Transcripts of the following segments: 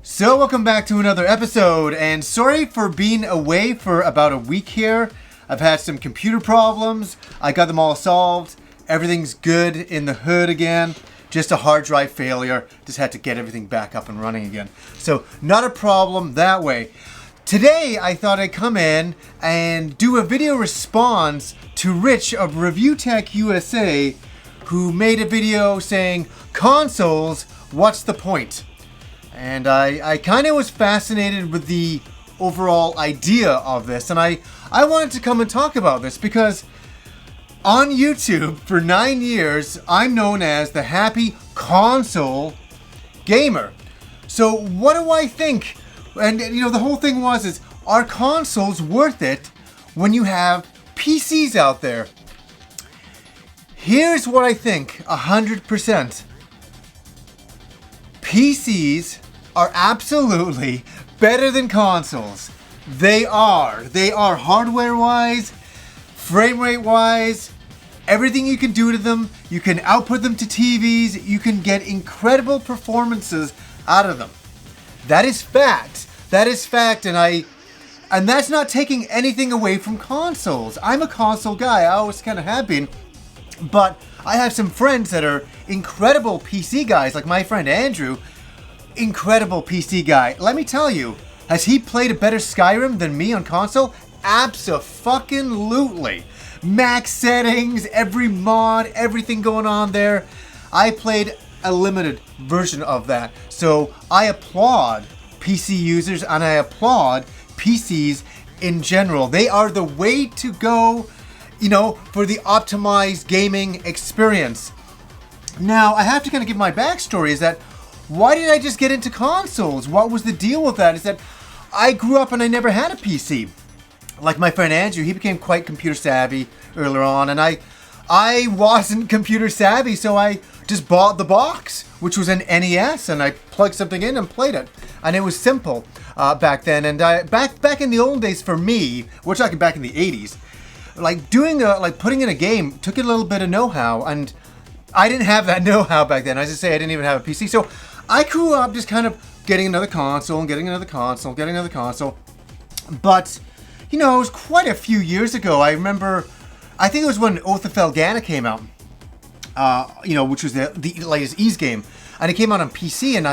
So welcome back to another episode, and sorry for being away for about a week here. I've had some computer problems. I got them all solved. Everything's good in the hood again. Just a hard drive failure. Just had to get everything back up and running again. So not a problem that way. Today I thought I'd come in and do a video response to Rich of ReviewTechsUSA, who made a video saying, "Consoles, what's the point?" And I kind of was fascinated with the overall idea of this. And I wanted to come and talk about this because on YouTube for 9 years, I'm known as the happy console gamer. So what do I think? And the whole thing is, are consoles worth it when you have PCs out there? Here's what I think, 100%. PCs are absolutely better than consoles. They are hardware-wise, frame rate-wise, everything you can do to them. You can output them to TVs. You can get incredible performances out of them. That is fact. And that's not taking anything away from consoles. I'm a console guy. I always kind of have been. But I have some friends that are incredible PC guys, like my friend Andrew. Incredible PC guy. Let me tell you, has he played a better Skyrim than me on console? Abso-fucking-lutely. Max settings, every mod, everything going on there. I played a limited version of that. So I applaud PC users and I applaud PCs in general. They are the way to go, for the optimized gaming experience. Now, I have to kind of give my backstory is that why did I just get into consoles? What was the deal with that? Is that I grew up and I never had a PC. Like my friend Andrew, he became quite computer savvy earlier on, and I wasn't computer savvy, so I just bought the box, which was an NES, and I plugged something in and played it. And it was simple back then. And back in the old days for me, we're talking back in the 80s, putting in a game took a little bit of know-how, and I didn't have that know-how back then. As I say, I didn't even have a PC. So I grew up just kind of getting another console and getting another console, getting another console. But, it was quite a few years ago. I remember, I think it was when Oath of Felgana came out, which was the latest Ys game. And it came out on PC, and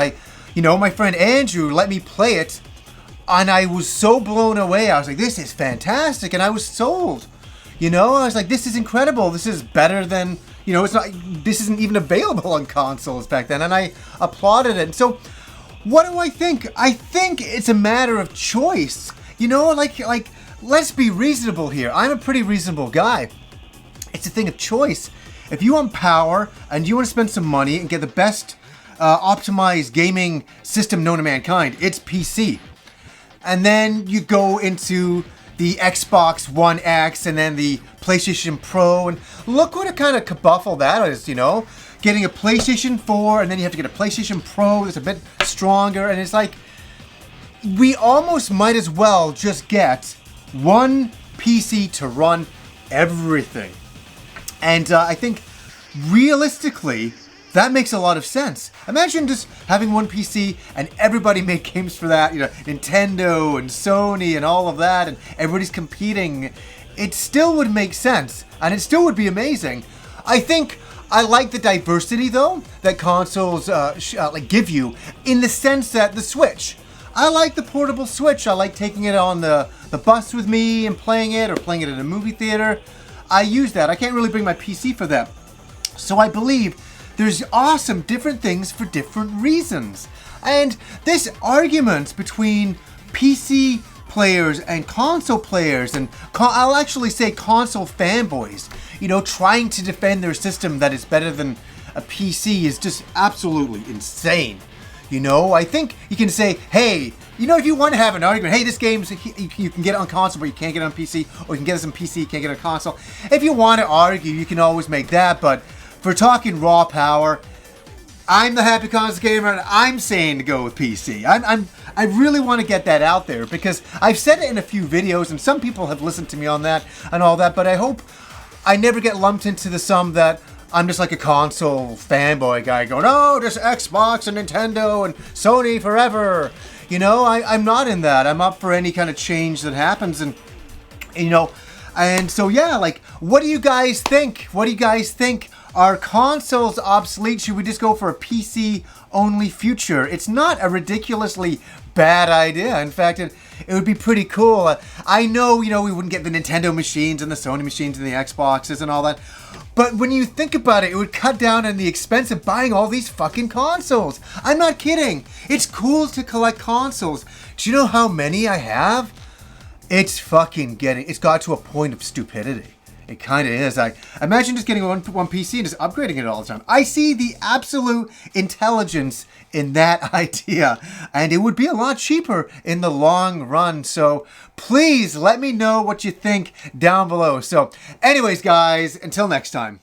my friend Andrew let me play it. And I was so blown away. I was like, this is fantastic. And I was sold. I was like, this is incredible. This is better than... this isn't even available on consoles back then, and I applauded it. So, what do I think? I think it's a matter of choice. Let's be reasonable here. I'm a pretty reasonable guy. It's a thing of choice. If you want power and you want to spend some money and get the best optimized gaming system known to mankind, it's PC. And then you go into the Xbox One X and then the PlayStation Pro, and look what a kind of kerfuffle that is, getting a PlayStation 4 and then you have to get a PlayStation Pro that's a bit stronger, and it's like we almost might as well just get one PC to run everything. And I think realistically that makes a lot of sense. Imagine just having one PC and everybody made games for that, Nintendo and Sony and all of that, and everybody's competing. It still would make sense, and it still would be amazing. I think I like the diversity, though, that consoles give you, in the sense that the Switch. I like the portable Switch. I like taking it on the bus with me and playing it, or playing it in a movie theater. I use that. I can't really bring my PC for that. So I believe there's awesome different things for different reasons. And this argument between PC players and console players, and I'll actually say console fanboys, trying to defend their system that is better than a PC is just absolutely insane. I think you can say, hey, if you want to have an argument, hey, this game's, you can get it on console, but you can't get it on PC, or you can get it on PC, you can't get it on console. If you want to argue, you can always make that, but for talking raw power, I'm the happy console gamer, and I'm saying to go with PC. I really want to get that out there, because I've said it in a few videos, and some people have listened to me on that and all that, but I hope I never get lumped into the sum that I'm just like a console fanboy guy going, oh, just Xbox and Nintendo and Sony forever. You know, I'm not in that. I'm up for any kind of change that happens. And, you know, and so, yeah, like, what do you guys think? What do you guys think? Are consoles obsolete? Should we just go for a PC-only future? It's not a ridiculously bad idea. In fact, it would be pretty cool. I know, you know, we wouldn't get the Nintendo machines and the Sony machines and the Xboxes and all that. But when you think about it, it would cut down on the expense of buying all these fucking consoles. I'm not kidding. It's cool to collect consoles. Do you know how many I have? It's got to a point of stupidity. It kind of is. I imagine just getting one PC and just upgrading it all the time. I see the absolute intelligence in that idea, and it would be a lot cheaper in the long run. So please let me know what you think down below. So anyways, guys, until next time.